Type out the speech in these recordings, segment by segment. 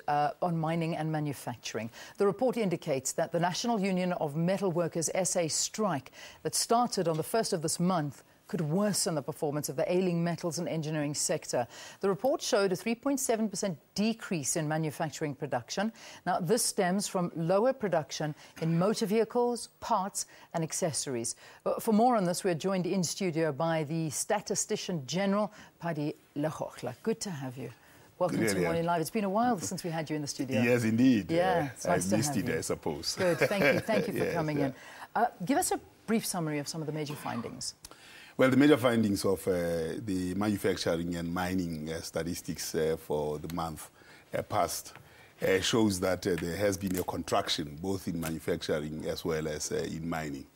on mining and manufacturing. The report indicates that the National Union of Metalworkers SA strike that started on the 1st of this month could worsen the performance of the ailing metals and engineering sector. The report showed a 3.7% decrease in manufacturing production. Now, this stems from lower production in motor vehicles, parts and accessories. For more on this, we're joined in studio by the Statistician-General Pali Lehohla. Good to have you. Welcome to Morning Live. It's been a while since we had you in the studio. Yes, indeed. Yeah, it's nice I missed it, I suppose. Good, thank you. Thank you for coming in. Give us a brief summary of some of the major findings. Well, the major findings of the manufacturing and mining statistics for the month past shows that there has been a contraction both in manufacturing as well as in mining.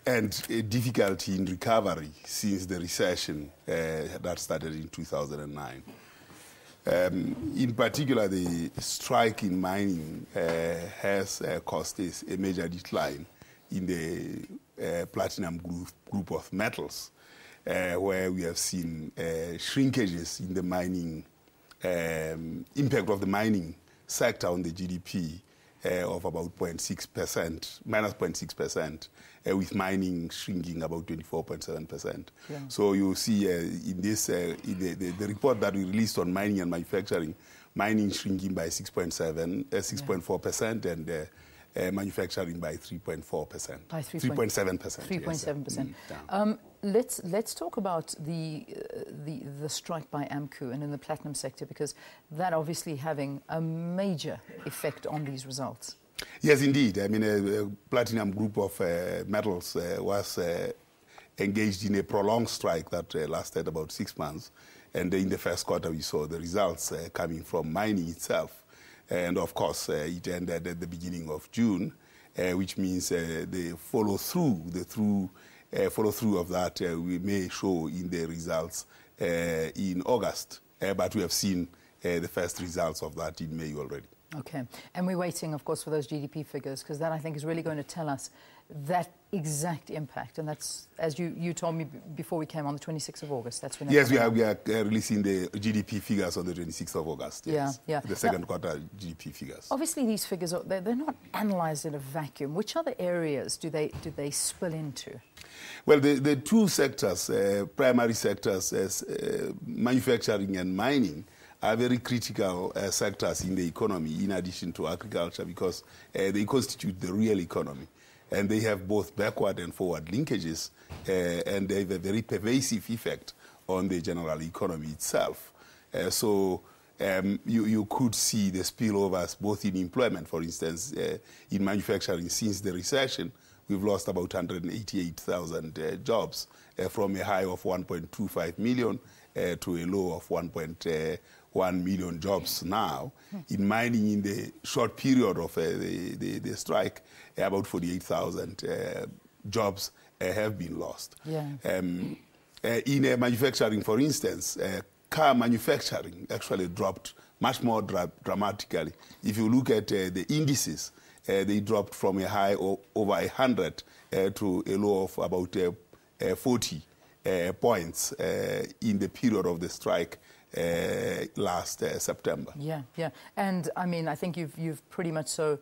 And a difficulty in recovery since the recession that started in 2009. In particular, the strike in mining has caused a major decline in the platinum group of metals, where we have seen shrinkages in the mining, impact of the mining sector on the GDP of about 0.6%, minus 0.6%, with mining shrinking about 24.7%. Yeah. So you see in this, in the report that we released on mining and manufacturing, mining shrinking by 6.4%, and manufacturing by 3.4%. By 3.7%. 3.7%. Let's talk about the strike by AMCU and in the platinum sector, because that obviously having a major effect on these results. Yes, indeed. I mean, a platinum group of metals was engaged in a prolonged strike that lasted about 6 months, and in the first quarter we saw the results coming from mining itself. And of course, it ended at the beginning of June, which means the follow-through of that we may show in the results in August. But we have seen the first results of that in May already. Okay. And we're waiting, of course, for those GDP figures, because that, I think, is really going to tell us that exact impact. And that's, as you told me before we came on, the 26th of August. That's when. Yes, we are releasing the GDP figures on the 26th of August. Yes. Yeah. The second quarter GDP figures. Obviously, these figures they're not analysed in a vacuum. Which other areas do they spill into? Well, the two sectors, primary sectors, as manufacturing and mining, are very critical sectors in the economy, in addition to agriculture, because they constitute the real economy. And they have both backward and forward linkages, and they have a very pervasive effect on the general economy itself. So you could see the spillovers both in employment, for instance, in manufacturing. Since the recession, we've lost about 188,000 jobs, from a high of 1.25 million to a low of 1.1 million jobs now. In mining, in the short period of the strike, about 48,000 jobs have been lost. Yeah. In manufacturing, for instance, car manufacturing actually dropped much more dramatically. If you look at the indices, they dropped from a high of over 100 to a low of about 40 points in the period of the strike last September. Yeah. And I mean, I think you've pretty much so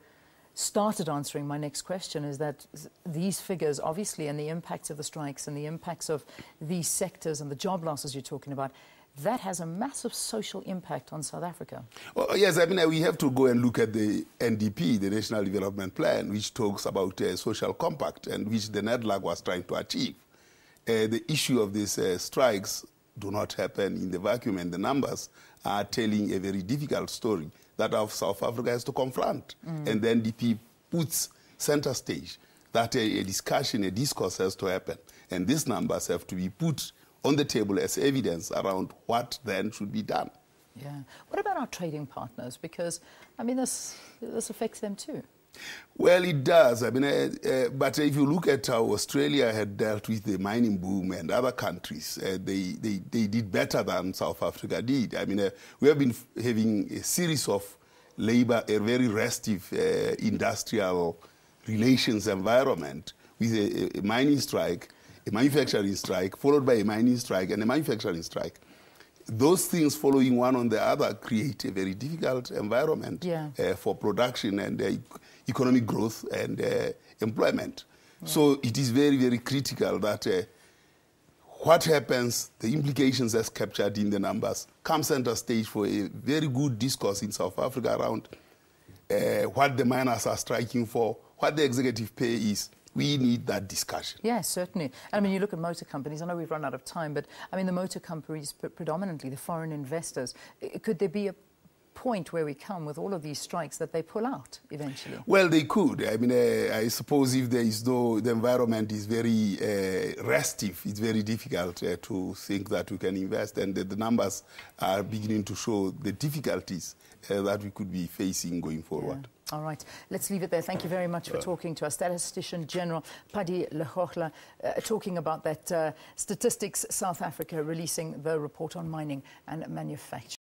started answering my next question, is that these figures, obviously, and the impacts of the strikes and the impacts of these sectors and the job losses you're talking about, that has a massive social impact on South Africa. Well, yes, I mean, we have to go and look at the NDP, the National Development Plan, which talks about a social compact and which the NEDLAC was trying to achieve. The issue of these strikes do not happen in the vacuum, and the numbers are telling a very difficult story that South Africa has to confront. And the NDP puts center stage that a discussion, a discourse has to happen. And these numbers have to be put on the table as evidence around what then should be done. Yeah. What about our trading partners? Because, I mean, this affects them too. Well, it does. I mean, but if you look at how Australia had dealt with the mining boom and other countries, they did better than South Africa did. I mean, we have been having a series of labor, a very restive industrial relations environment with a mining strike, a manufacturing strike, followed by a mining strike and a manufacturing strike. those things following one on the other create a very difficult environment for production and economic growth and employment. Yeah. So it is very, very critical that what happens, the implications as captured in the numbers, come center stage for a very good discourse in South Africa around what the miners are striking for, what the executive pay is. We need that discussion. Yes, certainly. I mean, you look at motor companies. I know we've run out of time, but I mean, the motor companies, predominantly the foreign investors, could there be a point where we come with all of these strikes that they pull out eventually? Well, they could. I mean, I suppose if there is the environment is very restive, it's very difficult to think that we can invest, and the numbers are beginning to show the difficulties that we could be facing going forward. Yeah. All right, let's leave it there. Thank you very much for talking to us. Statistician-General Pali Lehohla, talking about that Statistics South Africa releasing the report on mining and manufacturing.